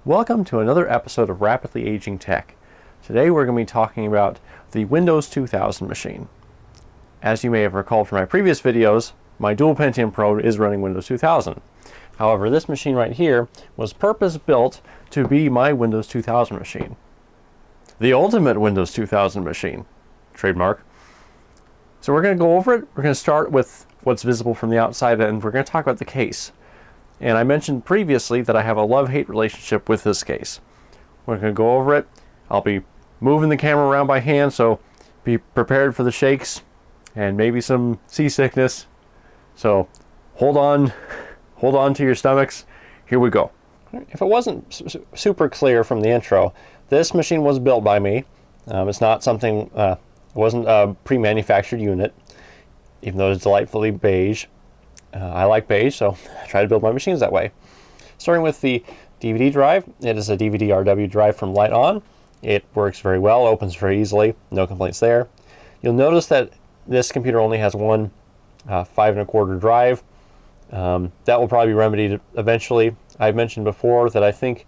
Welcome to another episode of Rapidly Aging Tech. Today we're going to be talking about the Windows 2000 machine. As you may have recalled from my previous videos, my dual Pentium Pro is running Windows 2000. However, this machine right here was purpose-built to be my Windows 2000 machine. The ultimate Windows 2000 machine. Trademark. So we're going to go over it. We're going to start with what's visible from the outside, and we're going to talk about the case. And I mentioned previously that I have a love-hate relationship with this case. We're going to go over it. I'll be moving the camera around by hand, so be prepared for the shakes and maybe some seasickness. So hold on to your stomachs. Here we go. If it wasn't super clear from the intro, this machine was built by me. It's not something, it wasn't a pre-manufactured unit, even though it's delightfully beige. I like beige, so I try to build my machines that way. Starting with the DVD drive, it is a DVD-RW drive from Light On. It works very well, opens very easily, no complaints there. You'll notice that this computer only has one 5 1/4 drive. That will probably be remedied eventually. I've mentioned before that I think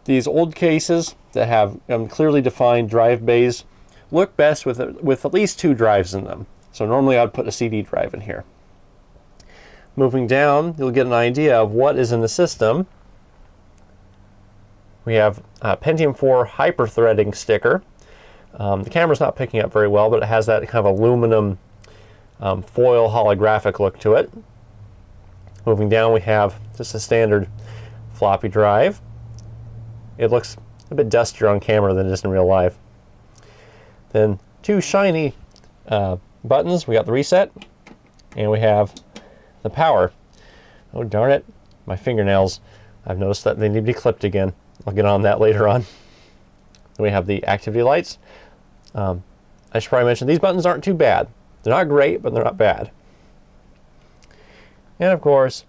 these old cases that have clearly defined drive bays look best with at least 2 drives in them. So normally I'd put a CD drive in here. Moving down, you'll get an idea of what is in the system. We have a Pentium 4 hyper-threading sticker. The camera's not picking up very well, but it has that kind of aluminum foil holographic look to it. Moving down, we have just a standard floppy drive. It looks a bit dustier on camera than it is in real life. Then 2 shiny buttons. We got the reset, and we have the power. Oh darn it, my fingernails. I've noticed that they need to be clipped again. I'll get on that later on. Then we have the activity lights. I should probably mention these buttons aren't too bad. They're not great, but they're not bad. And of course,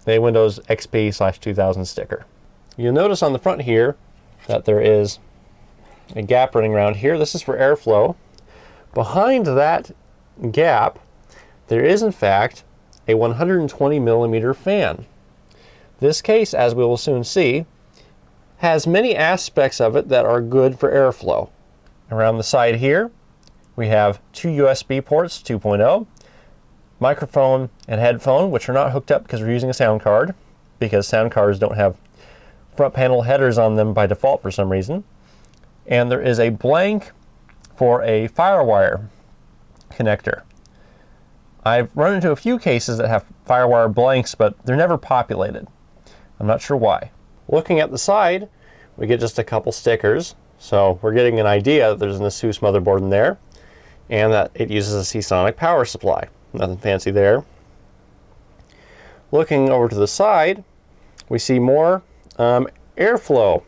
a Windows XP/2000 sticker. You'll notice on the front here that there is a gap running around here. This is for airflow. Behind that gap, there is in fact a 120 millimeter fan. This case, as we will soon see, has many aspects of it that are good for airflow. Around the side here, we have 2 USB ports, 2.0, microphone and headphone, which are not hooked up because we're using a sound card, because sound cards don't have front panel headers on them by default for some reason. And there is a blank for a FireWire connector. I've run into a few cases that have FireWire blanks, but they're never populated. I'm not sure why. Looking at the side, we get just a couple stickers. So we're getting an idea that there's an ASUS motherboard in there, and that it uses a Seasonic power supply. Nothing fancy there. Looking over to the side, we see more airflow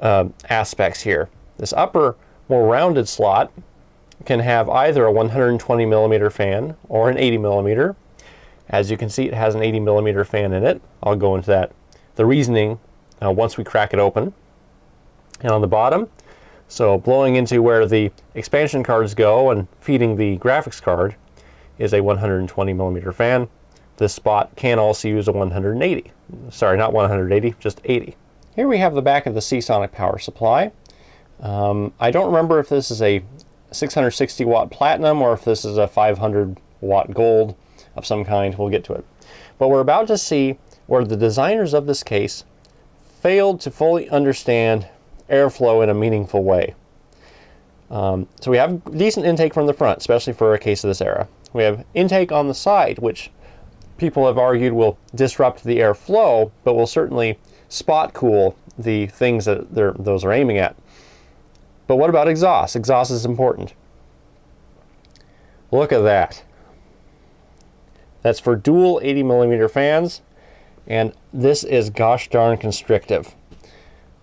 aspects here. This upper, more rounded slot can have either a 120 millimeter fan or an 80 millimeter. As you can see, it has an 80 millimeter fan in it. I'll go into that, the reasoning, once we crack it open. And on the bottom, so blowing into where the expansion cards go and feeding the graphics card, is a 120 millimeter fan. This spot can also use a 180. Sorry, not 180, just 80. Here we have the back of the Seasonic power supply. I don't remember if this is a 660 watt platinum or if this is a 500 watt gold of some kind. We'll get to it. But we're about to see where the designers of this case failed to fully understand airflow in a meaningful way. So we have decent intake from the front, especially for a case of this era. We have intake on the side, which people have argued will disrupt the airflow, but will certainly spot cool the things that those are aiming at. But what about exhaust? Exhaust is important. Look at that. That's for dual 80 millimeter fans, and this is gosh darn constrictive.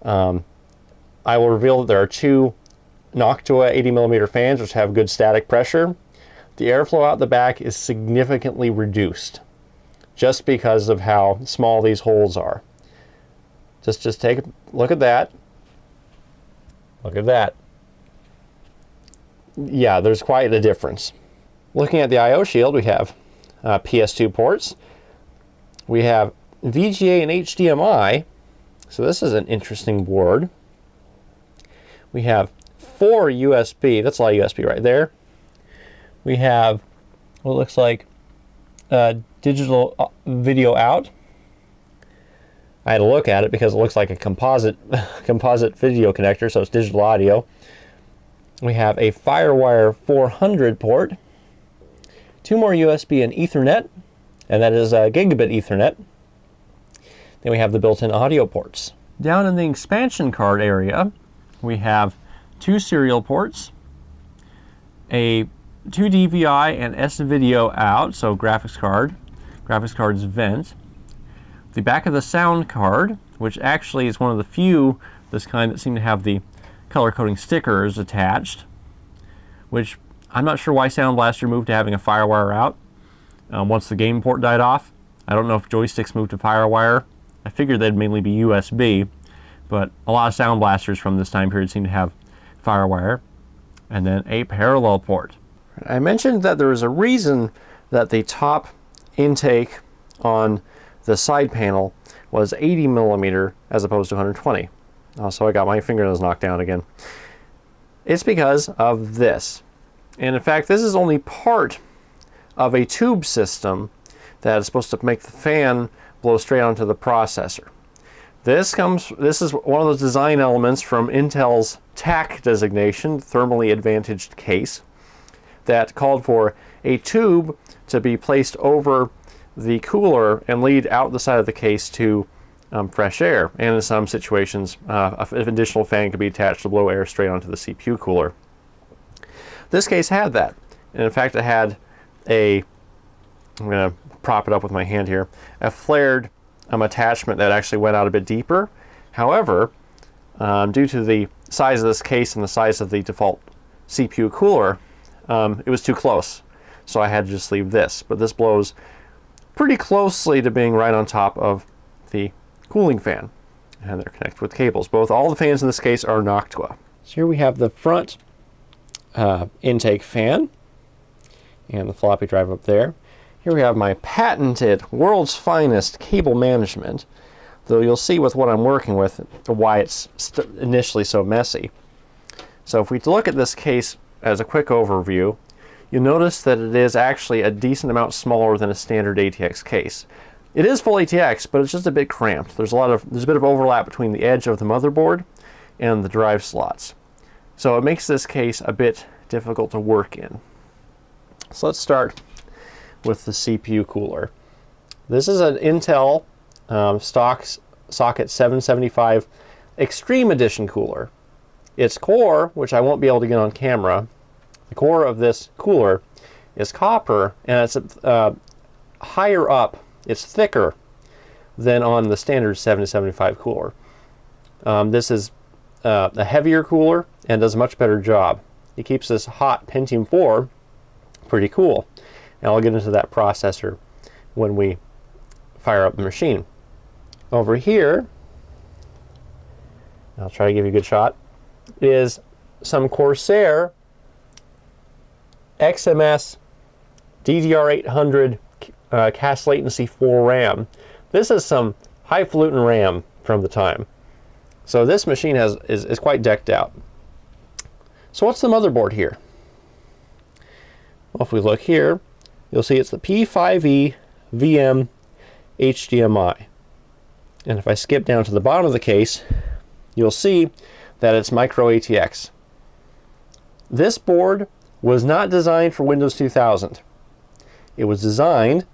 I will reveal that there are 2 Noctua 80 millimeter fans which have good static pressure. The airflow out the back is significantly reduced just because of how small these holes are. Just take a look at that. Look at that. Yeah, there's quite a difference. Looking at the I/O shield, we have PS2 ports. We have VGA and HDMI. So this is an interesting board. We have 4 USB. That's a lot of USB right there. We have what looks like digital video out. I had to look at it because it looks like a composite video connector, so it's digital audio. We have a FireWire 400 port, 2 more USB and Ethernet, and that is a gigabit Ethernet. Then we have the built-in audio ports. Down in the expansion card area, we have 2 serial ports, a 2 DVI and S-video out, so graphics card's vent. The back of the sound card, which actually is one of the few this kind that seem to have the color coding stickers attached, which I'm not sure why Sound Blaster moved to having a FireWire out once the game port died off. I don't know if joysticks moved to FireWire. I figured they'd mainly be USB, but a lot of Sound Blasters from this time period seem to have FireWire. And then a parallel port. I mentioned that there was a reason that the top intake on the side panel was 80 millimeter as opposed to 120. So I got my fingernails knocked down again. It's because of this. And in fact, this is only part of a tube system that is supposed to make the fan blow straight onto the processor. This is one of those design elements from Intel's TAC designation, thermally advantaged case, that called for a tube to be placed over the cooler and lead out the side of the case to fresh air. And in some situations, an additional fan could be attached to blow air straight onto the CPU cooler. This case had that. And in fact, it had I'm going to prop it up with my hand here, a flared attachment that actually went out a bit deeper. However, due to the size of this case and the size of the default CPU cooler, it was too close. So I had to just leave this. But this blows pretty closely to being right on top of the cooling fan. And they're connected with cables. All the fans in this case are Noctua. So here we have the front intake fan and the floppy drive up there. Here we have my patented, world's finest cable management, though you'll see with what I'm working with why it's initially so messy. So if we look at this case as a quick overview, you'll notice that it is actually a decent amount smaller than a standard ATX case. It is full ATX, but it's just a bit cramped. There's a bit of overlap between the edge of the motherboard and the drive slots. So it makes this case a bit difficult to work in. So let's start with the CPU cooler. This is an Intel stock socket 775 Extreme Edition cooler. Its core, which I won't be able to get on camera, the core of this cooler is copper, and it's higher up, it's thicker than on the standard 775 cooler. This is a heavier cooler and does a much better job. It keeps this hot Pentium 4 pretty cool. And I'll get into that processor when we fire up the machine. Over here, I'll try to give you a good shot, is some Corsair XMS DDR800 CAS latency 4 RAM. This is some highfalutin RAM from the time. So this machine is quite decked out. So what's the motherboard here? Well, if we look here, you'll see it's the P5E VM HDMI. And if I skip down to the bottom of the case, you'll see that it's micro ATX. This board was not designed for Windows 2000. It was designed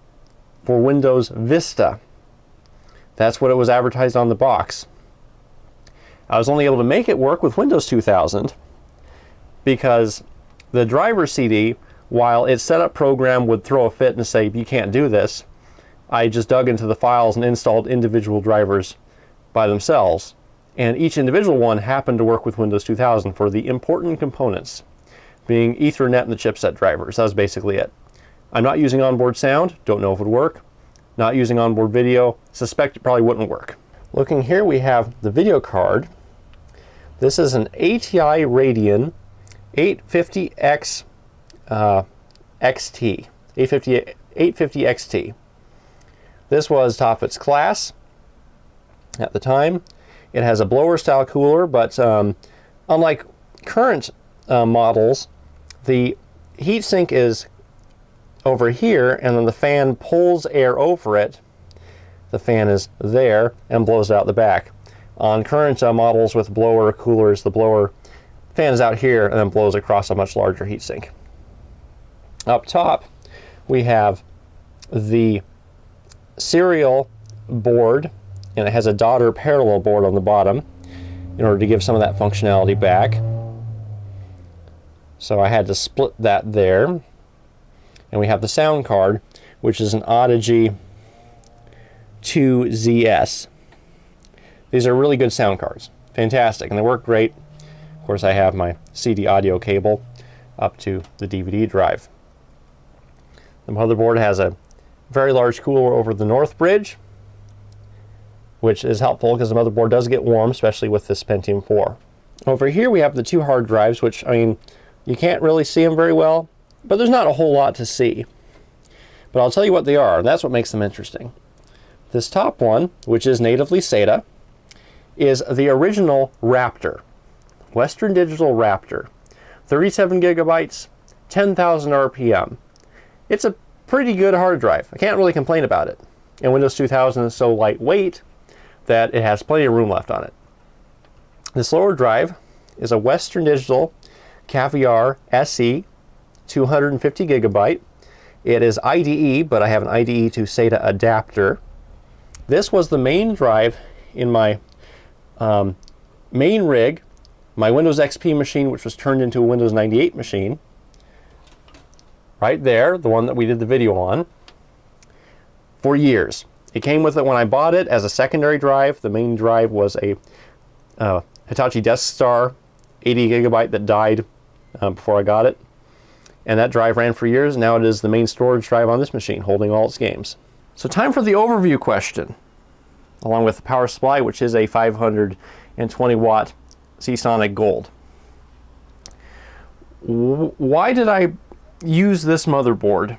for Windows Vista. That's what it was advertised on the box. I was only able to make it work with Windows 2000 because the driver CD, while its setup program would throw a fit and say, you can't do this, I just dug into the files and installed individual drivers by themselves. And each individual one happened to work with Windows 2000 for the important components, being Ethernet and the chipset drivers. That was basically it. I'm not using onboard sound, don't know if it would work. Not using onboard video, suspect it probably wouldn't work. Looking here, we have the video card. This is an ATI Radeon 850X XT. 850 XT. This was top of its class at the time. It has a blower style cooler, but unlike current models, the heatsink is over here, and then the fan pulls air over it. The fan is there and blows out the back. On current models with blower coolers, the blower fan is out here and then blows across a much larger heatsink. Up top, we have the serial board, and it has a daughter parallel board on the bottom in order to give some of that functionality back. So I had to split that there. And we have the sound card, which is an Audigy 2ZS. These are really good sound cards. Fantastic, and they work great. Of course, I have my CD audio cable up to the DVD drive. The motherboard has a very large cooler over the north bridge, which is helpful because the motherboard does get warm, especially with this Pentium 4. Over here we have the two hard drives, which, I mean, you can't really see them very well, but there's not a whole lot to see. But I'll tell you what they are, and that's what makes them interesting. This top one, which is natively SATA, is the original Raptor, Western Digital Raptor. 37 gigabytes, 10,000 RPM. It's a pretty good hard drive. I can't really complain about it. And Windows 2000 is so lightweight that it has plenty of room left on it. This lower drive is a Western Digital Caviar SE, 250 gigabyte. It is IDE, but I have an IDE to SATA adapter. This was the main drive in my main rig, my Windows XP machine, which was turned into a Windows 98 machine. Right there, the one that we did the video on, for years. It came with it when I bought it as a secondary drive. The main drive was a Hitachi DeskStar 80 gigabyte that died before I got it. And that drive ran for years. Now it is the main storage drive on this machine, holding all its games. So time for the overview question, along with the power supply, which is a 520 watt Seasonic Gold. Why did I use this motherboard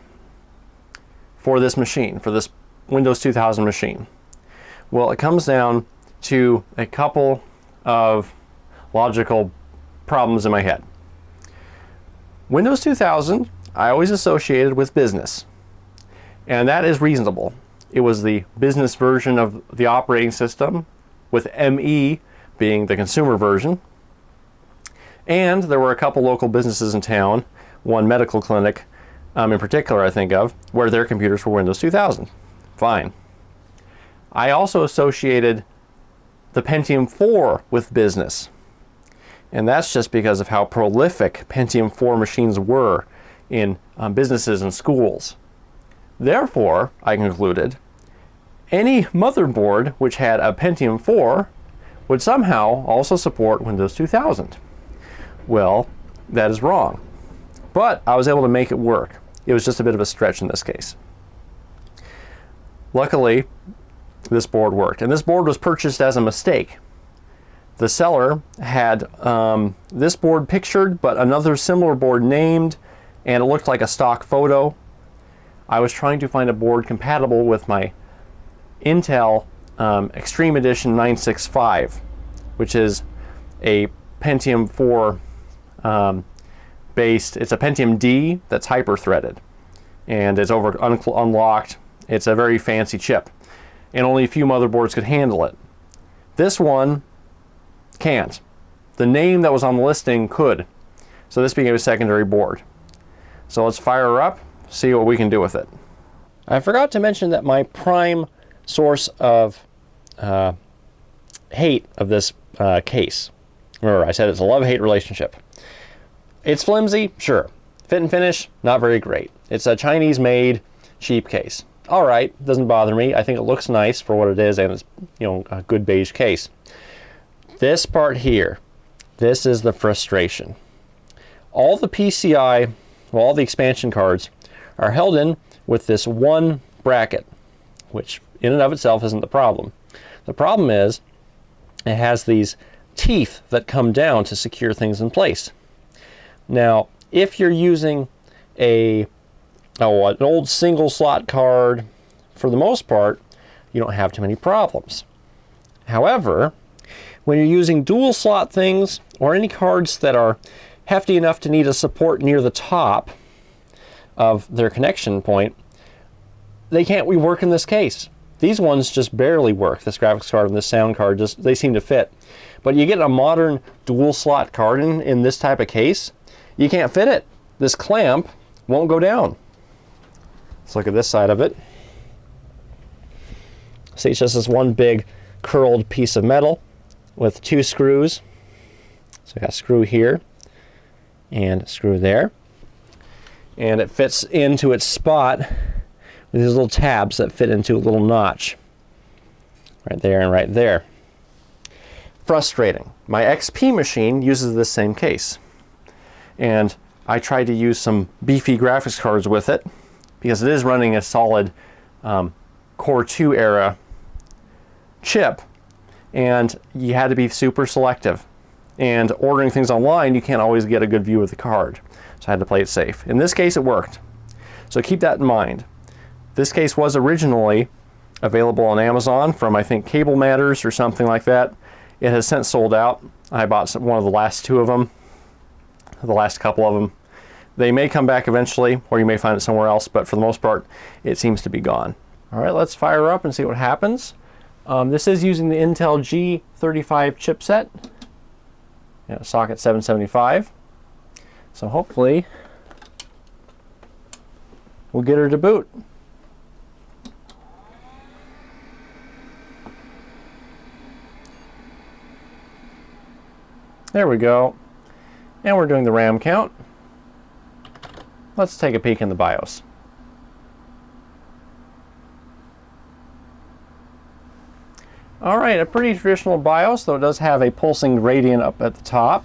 for this machine, for this Windows 2000 machine? Well, it comes down to a couple of logical problems in my head. Windows 2000, I always associated with business, and that is reasonable. It was the business version of the operating system, with ME being the consumer version. And there were a couple local businesses in town, one medical clinic in particular I think of, where their computers were Windows 2000. Fine. I also associated the Pentium 4 with business. And that's just because of how prolific Pentium 4 machines were in businesses and schools. Therefore, I concluded, any motherboard which had a Pentium 4 would somehow also support Windows 2000. Well, that is wrong. But I was able to make it work. It was just a bit of a stretch in this case. Luckily, this board worked. And this board was purchased as a mistake. The seller had this board pictured, but another similar board named, and it looked like a stock photo. I was trying to find a board compatible with my Intel Extreme Edition 965, which is a Pentium 4 based, it's a Pentium D that's hyper-threaded, and it's unlocked. It's a very fancy chip, and only a few motherboards could handle it. This one can't. The name that was on the listing could, so this became a secondary board. So let's fire her up, see what we can do with it. I forgot to mention that my prime source of hate of this case, remember I said it's a love-hate relationship. It's flimsy, sure. Fit and finish, not very great. It's a Chinese-made cheap case. All right, doesn't bother me. I think it looks nice for what it is, and it's, you know, a good beige case. This part here, this is the frustration. All the PCI, well, all the expansion cards are held in with this one bracket, which in and of itself isn't the problem. The problem is it has these teeth that come down to secure things in place. Now, if you're using an old single slot card, for the most part, you don't have too many problems. However, when you're using dual slot things or any cards that are hefty enough to need a support near the top of their connection point, they can't work in this case. These ones just barely work. This graphics card and this sound card, they seem to fit. But you get a modern dual slot card in this type of case, you can't fit it. This clamp won't go down. Let's look at this side of it. See, it's just this one big curled piece of metal with two screws. So I got a screw here and a screw there. And it fits into its spot with these little tabs that fit into a little notch. Right there and right there. Frustrating. My XP machine uses this same case. And I tried to use some beefy graphics cards with it because it is running a solid Core 2 era chip, and you had to be super selective. And ordering things online, you can't always get a good view of the card. So I had to play it safe. In this case, it worked. So keep that in mind. This case was originally available on Amazon from, I think, Cable Matters or something like that. It has since sold out. I bought one of the last two of them, the last couple of them. They may come back eventually, or you may find it somewhere else, but for the most part, it seems to be gone. All right, let's fire up and see what happens. This is using the Intel G35 chipset, socket 775. So hopefully we'll get her to boot. There we go. And we're doing the RAM count. Let's take a peek in the BIOS. All right, a pretty traditional BIOS, though it does have a pulsing gradient up at the top,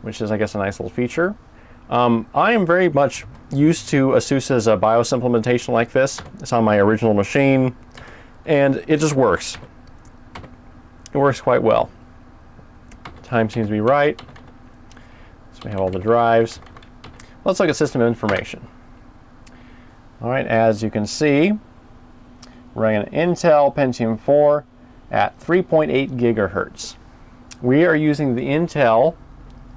which is, I guess, a nice little feature. I am very much used to ASUS's BIOS implementation like this. It's on my original machine, and it just works. It works quite well. Time seems to be right. So we have all the drives. Let's look at system information. All right, as you can see, we're running an Intel Pentium 4 at 3.8 gigahertz. We are using the Intel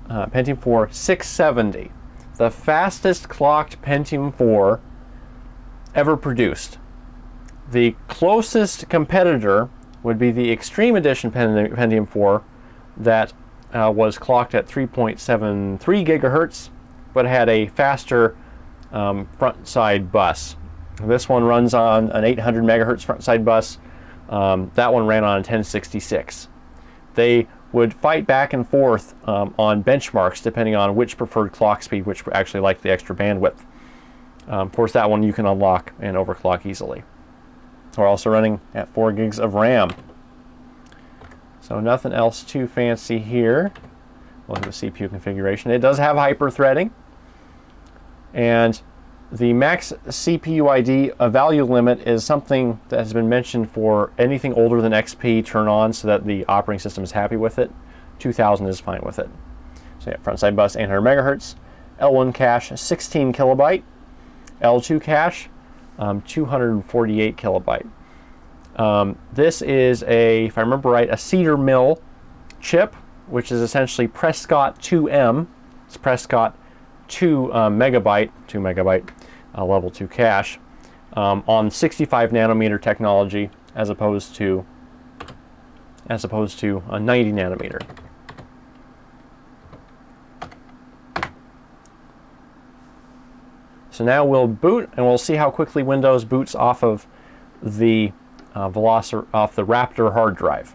Pentium 4 670, the fastest clocked Pentium 4 ever produced. The closest competitor would be the Extreme Edition Pentium 4 that was clocked at 3.73 gigahertz, but had a faster front side bus. This one runs on an 800 megahertz front side bus. That one ran on a 1066. They would fight back and forth on benchmarks depending on which preferred clock speed, which actually liked the extra bandwidth. Of course, that one you can unlock and overclock easily. We're also running at 4 gigs of RAM. So nothing else too fancy here. Look at the CPU configuration. It does have hyper-threading. And the max CPU ID value limit is something that has been mentioned for anything older than XP turn on so that the operating system is happy with it. 2000 is fine with it. So yeah, front side bus 800 megahertz, L1 cache 16 kilobyte, L2 cache 248 kilobyte. This is if I remember right, a Cedar Mill chip, which is essentially Prescott 2M. It's Prescott 2 megabyte level 2 cache on 65 nanometer technology as opposed to a 90 nanometer. So now we'll boot and we'll see how quickly Windows boots off of the Raptor hard drive.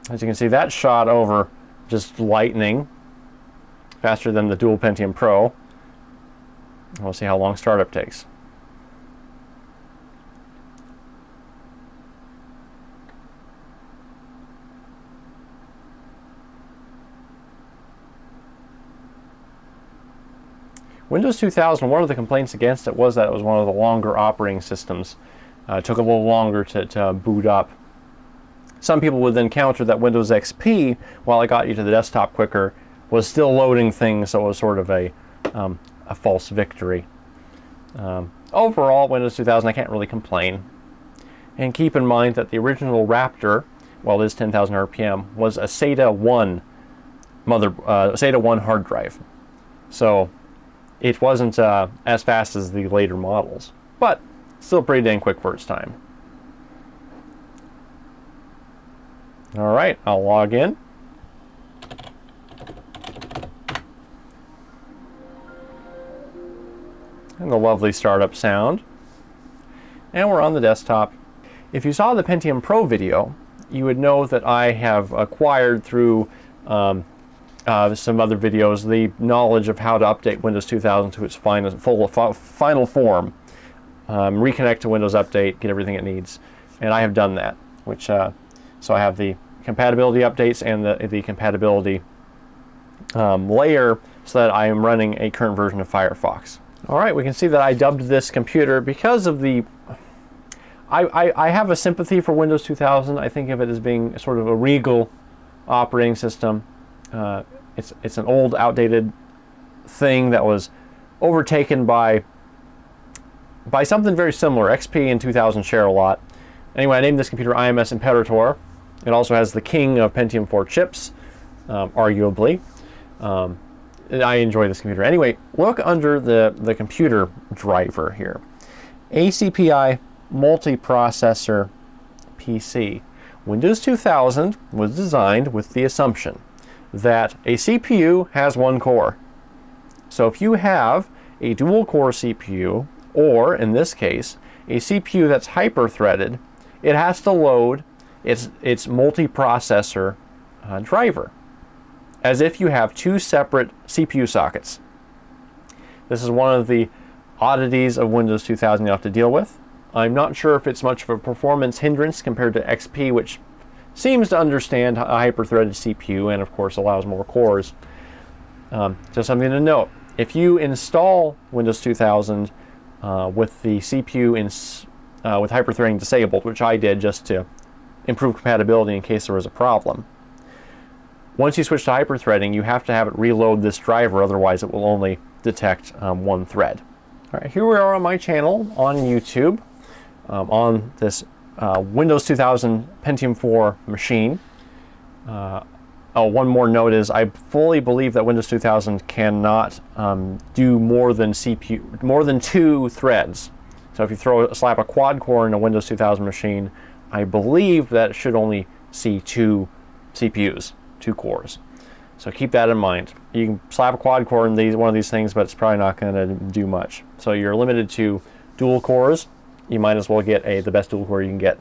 As you can see, that shot over just lightning, faster than the dual Pentium Pro. We'll see how long startup takes. Windows 2000, one of the complaints against it was that it was one of the longer operating systems. It took a little longer to boot up. Some people would then counter that Windows XP, while it got you to the desktop quicker, was still loading things, so it was sort of a false victory. Overall, Windows 2000, I can't really complain. And keep in mind that the original Raptor, well, it is 10,000 RPM, was a SATA 1 SATA 1 hard drive. So it wasn't as fast as the later models, but still pretty dang quick for its time. All right, I'll log in. And the lovely startup sound. And we're on the desktop. If you saw the Pentium Pro video, you would know that I have acquired through some other videos the knowledge of how to update Windows 2000 to its final form, reconnect to Windows Update, get everything it needs, and I have done that. So I have the compatibility updates and the compatibility layer so that I am running a current version of Firefox. All right, we can see that I dubbed this computer because of the... I have a sympathy for Windows 2000. I think of it as being sort of a regal operating system. It's an old, outdated thing that was overtaken by something very similar. XP and 2000 share a lot. Anyway, I named this computer IMS Imperator. It also has the king of Pentium 4 chips, arguably. I enjoy this computer. Anyway, look under the computer driver here. ACPI multiprocessor PC. Windows 2000 was designed with the assumption that a CPU has one core. So if you have a dual core CPU, or in this case, a CPU that's hyper-threaded, it has to load its multiprocessor driver, as if you have two separate CPU sockets. This is one of the oddities of Windows 2000 you have to deal with. I'm not sure if it's much of a performance hindrance compared to XP, which seems to understand a hyper-threaded CPU and of course allows more cores. Just something to note. If you install Windows 2000 with the CPU with hyper-threading disabled, which I did just to improve compatibility in case there was a problem, once you switch to hyper-threading, you have to have it reload this driver, otherwise it will only detect one thread. All right, here we are on my channel on YouTube, on this Windows 2000 Pentium 4 machine. One more note is I fully believe that Windows 2000 cannot do more than two threads. So if you slap a quad core in a Windows 2000 machine, I believe that it should only see two CPUs, two cores. So keep that in mind. You can slap a quad core in one of these things, but it's probably not going to do much. So you're limited to dual cores. You might as well get the best dual core you can get,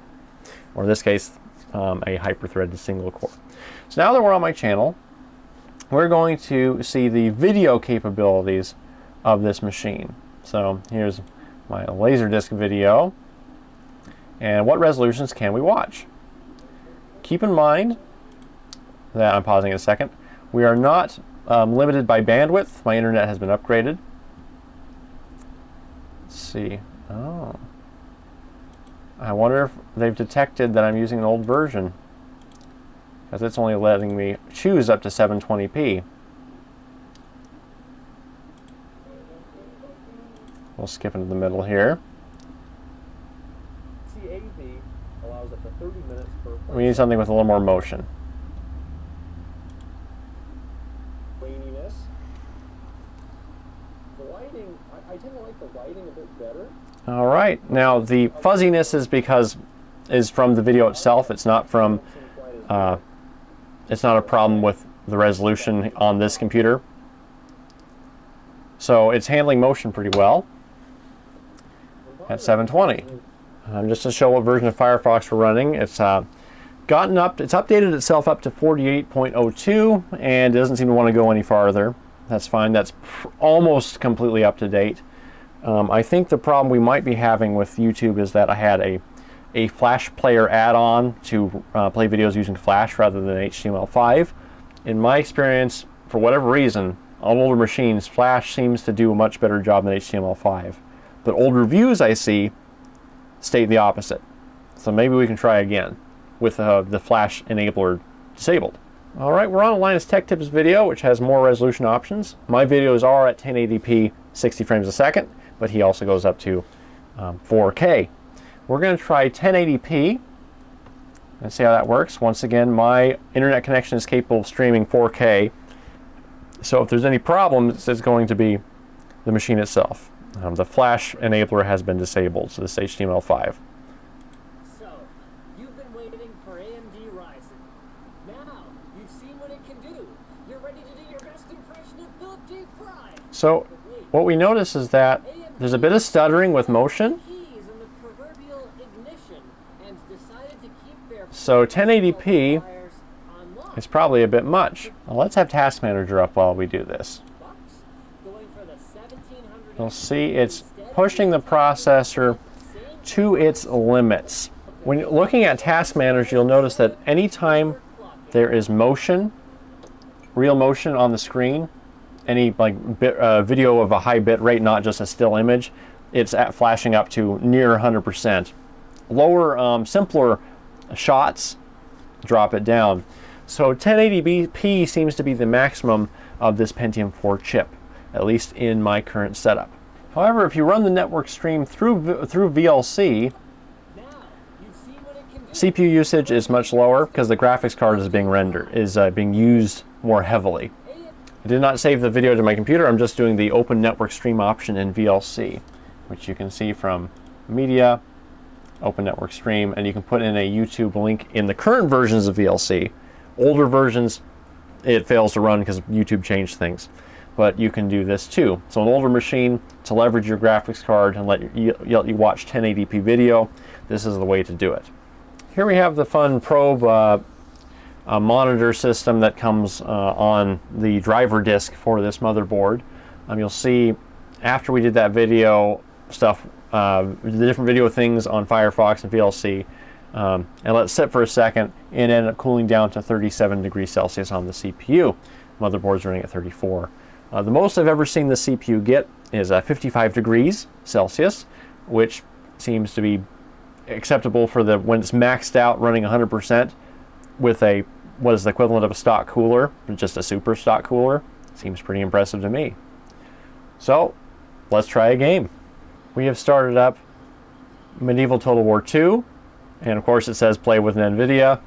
or in this case, a hyper-threaded single core. So now that we're on my channel, we're going to see the video capabilities of this machine. So here's my Laserdisc video. And what resolutions can we watch? Keep in mind that, I'm pausing in a second, we are not limited by bandwidth. My internet has been upgraded. Let's see. Oh. I wonder if they've detected that I'm using an old version, because it's only letting me choose up to 720p. We'll skip into the middle here. CAV allows up to 30 minutes per... We need something with a little more motion. Raininess. The lighting, I tend to like the lighting a bit better. All right, now the fuzziness is from the video itself. It's not from, it's not a problem with the resolution on this computer. So it's handling motion pretty well at 720. Just to show what version of Firefox we're running, it's updated itself up to 48.02, and it doesn't seem to want to go any farther. That's fine. That's almost completely up to date. I think the problem we might be having with YouTube is that I had a Flash player add-on to play videos using Flash rather than HTML5. In my experience, for whatever reason, on older machines, Flash seems to do a much better job than HTML5. But old reviews I see state the opposite. So maybe we can try again with the Flash enabler disabled. All right, we're on a Linus Tech Tips video, which has more resolution options. My videos are at 1080p, 60 frames a second, but he also goes up to 4K. We're going to try 1080p and see how that works. Once again, my internet connection is capable of streaming 4K. So if there's any problems, it's going to be the machine itself. The Flash enabler has been disabled, so this is HTML5. So, you've been waiting for AMD Ryzen. Now, you've seen what it can do. You're ready to do your best impression of Philip J. Fry. So, what we notice is that there's a bit of stuttering with motion. So 1080p is probably a bit much. Well, let's have Task Manager up while we do this. You'll see it's pushing the processor to its limits. When you're looking at Task Manager, you'll notice that anytime there is motion, real motion on the screen, any video of a high bit rate, not just a still image, it's flashing up to near 100%. Lower, simpler shots drop it down. So 1080p seems to be the maximum of this Pentium 4 chip, at least in my current setup. However, if you run the network stream through VLC, CPU usage is much lower because the graphics card is being used more heavily. I did not save the video to my computer. I'm just doing the open network stream option in VLC, which you can see from Media, Open Network Stream, and you can put in a YouTube link in the current versions of VLC. Older versions, it fails to run because YouTube changed things. But you can do this too. So an older machine, to leverage your graphics card and let you watch 1080p video, this is the way to do it. Here we have the fun probe monitor system that comes on the driver disk for this motherboard. You'll see after we did that video stuff, the different video things on Firefox and VLC, and let it sit for a second, and ended up cooling down to 37 degrees Celsius on the CPU. Motherboard's running at 34. The most I've ever seen the CPU get is 55 degrees Celsius, which seems to be acceptable for when it's maxed out running 100% with what is the equivalent of a stock cooler, just a super stock cooler. Seems pretty impressive to me. So let's try a game. We have started up Medieval Total War 2, and of course it says play with NVIDIA,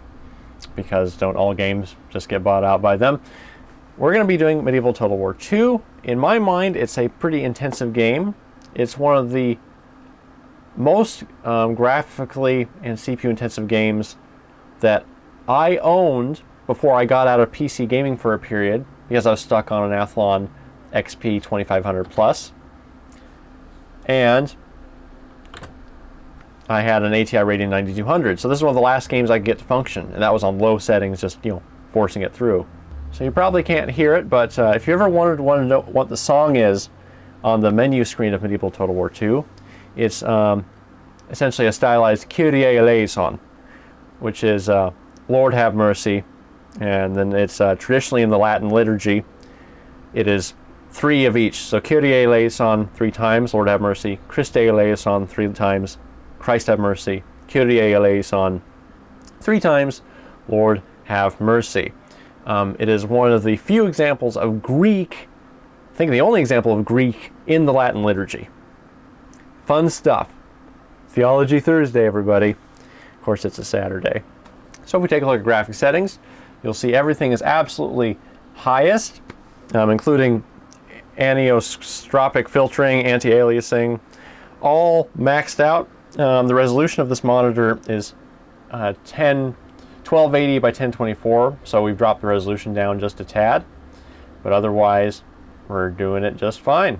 because don't all games just get bought out by them. We're going to be doing Medieval Total War 2. In my mind, it's a pretty intensive game. It's one of the most graphically and CPU intensive games that I owned before I got out of PC gaming for a period, because I was stuck on an Athlon XP 2500 Plus. And I had an ATI Radeon 9200. So this is one of the last games I could get to function, and that was on low settings, just forcing it through. So you probably can't hear it, but if you ever wanted to know what the song is on the menu screen of Medieval Total War 2, it's essentially a stylized Kyrie eleison, which is Lord have mercy, and then it's traditionally in the Latin liturgy. It is 3 of each. So Kyrie eleison 3 times, Lord have mercy. Christe eleison 3 times, Christ have mercy. Kyrie eleison 3 times, Lord have mercy. It is one of the few examples of Greek, I think the only example of Greek in the Latin liturgy. Fun stuff. Theology Thursday, everybody. Of course, it's a Saturday. So if we take a look at graphic settings, you'll see everything is absolutely highest, including anisotropic filtering, anti-aliasing, all maxed out. The resolution of this monitor is 1280 by 1024, so we've dropped the resolution down just a tad, but otherwise we're doing it just fine.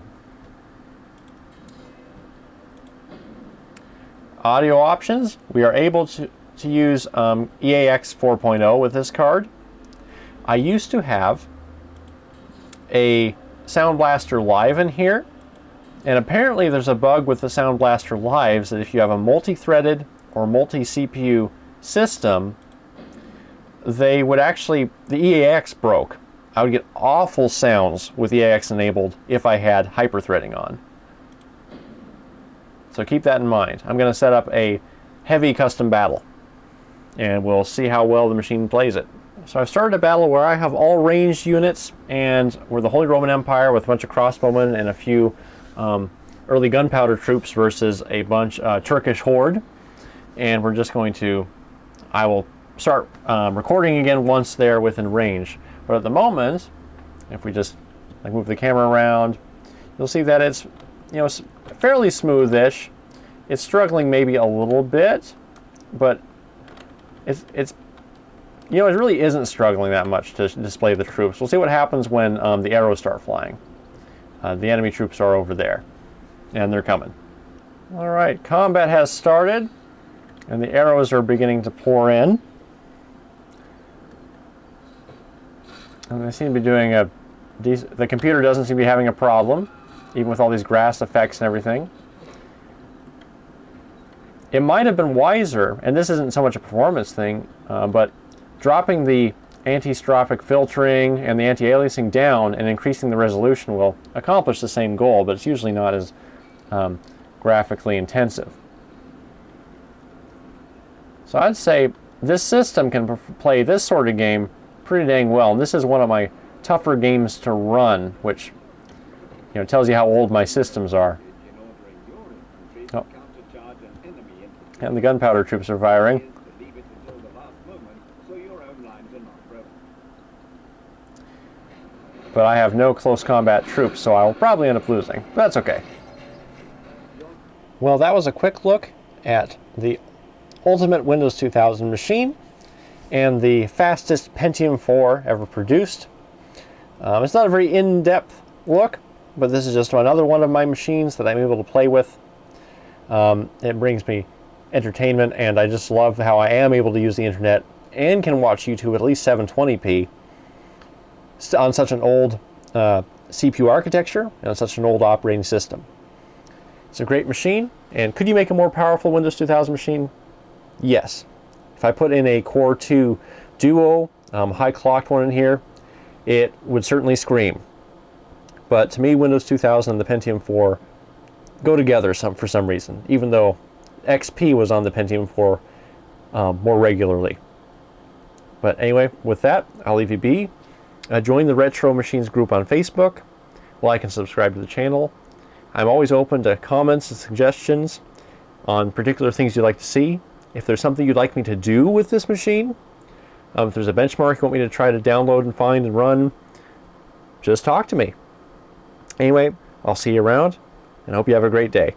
Audio options, we are able to use EAX 4.0 with this card. I used to have a Sound Blaster Live in here, and apparently there's a bug with the Sound Blaster Lives that if you have a multi-threaded or multi-CPU system, they would actually, the EAX broke, I would get awful sounds with EAX enabled if I had hyperthreading on. So keep that in mind. I'm going to set up a heavy custom battle, and we'll see how well the machine plays it. So I've started a battle where I have all ranged units, and we're the Holy Roman Empire with a bunch of crossbowmen and a few early gunpowder troops versus a bunch Turkish horde. And we're just going to, I will start recording again once they're within range. But at the moment, if we just like move the camera around, you'll see that it's, you know, fairly smoothish. It's struggling maybe a little bit, but it's you know, it really isn't struggling that much to display the troops. We'll see what happens when the arrows start flying. The enemy troops are over there, and they're coming. All right, combat has started, and the arrows are beginning to pour in. And they seem to be doing a decent, the computer doesn't seem to be having a problem, even with all these grass effects and everything. It might have been wiser, and this isn't so much a performance thing, but dropping the anti-strophic filtering and the anti-aliasing down and increasing the resolution will accomplish the same goal, but it's usually not as graphically intensive. So I'd say this system can play this sort of game pretty dang well, and this is one of my tougher games to run, which, you know, tells you how old my systems are. Oh. And the gunpowder troops are firing. But I have no close combat troops, so I'll probably end up losing. That's okay. Well, that was a quick look at the ultimate Windows 2000 machine and the fastest Pentium 4 ever produced. It's not a very in-depth look, but this is just another one of my machines that I'm able to play with. It brings me entertainment, and I just love how I am able to use the internet and can watch YouTube at least 720p on such an old CPU architecture and on such an old operating system. It's a great machine, and could you make a more powerful Windows 2000 machine? Yes. If I put in a Core 2 Duo, high clocked one in here, it would certainly scream. But to me, Windows 2000 and the Pentium 4 go together for some reason, even though XP was on the Pentium 4 more regularly. But anyway, with that, I'll leave you be. Join the Retro Machines group on Facebook. Like and subscribe to the channel. I'm always open to comments and suggestions on particular things you'd like to see. If there's something you'd like me to do with this machine, if there's a benchmark you want me to try to download and find and run, just talk to me. Anyway, I'll see you around, and I hope you have a great day.